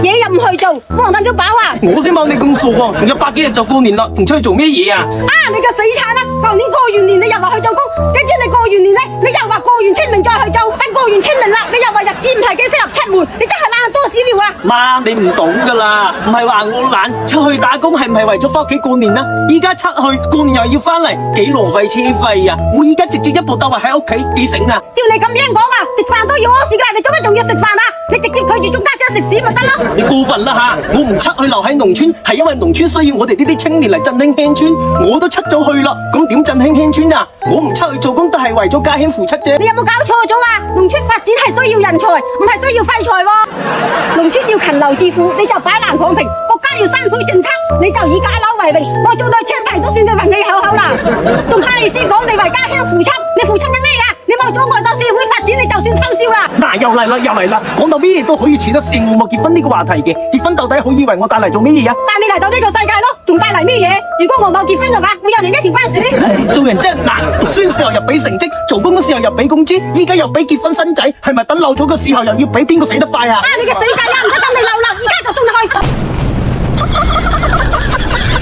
嘢又唔去做，黃蛋都飽啊！我先冇你咁傻喎，仲有百幾日就過年啦，仲出去做咩嘢啊？啊！你個死鏟啦！舊年過完年你又話去做工，跟住你過完年咧，你又話過完清明再去做，等過完清明啦，你又話日子唔係幾適合出門，你真係懶得多屎尿啊！媽，你唔懂噶啦，唔係話我懶，出去打工係唔係為咗翻屋企過年啊？依家出去過年又要翻嚟，幾浪費車費啊！我依家直接一步到位喺屋企，幾醒啊！照你咁樣講啊，食飯都要屙屎噶，你做乜仲要食飯啊？你直接拒絕中間商食屎咪得咯！你過分啦吓！我唔出去留喺農村，係因為農村需要我哋呢啲青年嚟振興鄉村，我都出咗去啦，咁點振興鄉村啊？我唔出去做工都係為咗家鄉付出啫。你有冇搞錯咗啊？農村發展係需要人才，唔係需要廢材喎。農村要勤勞致富，你就擺爛躺平；國家要三倍政策，你就以假樓為榮。我做到車牌都算你運氣厚厚啦。仲怕你先講你為家鄉付出，你付出咗咩啊？你冇阻礙到社會發展，你就算偷笑啦。嗱，又嚟啦！講到咩嘢都可以扯得上我冇結婚呢個話題嘅，結婚到底好以為我帶嚟做咩嘢啊？帶你嚟到呢個世界咯，仲帶嚟咩嘢？如果我冇結婚嘅話，會有你呢條番薯。做人真係難，讀書時候又俾成績，做工嘅時候又俾工資，依家又俾結婚生仔，係咪等漏咗嘅時候又要俾邊個死得快啊？你嘅死仔啊！唔得，等你流啦！而家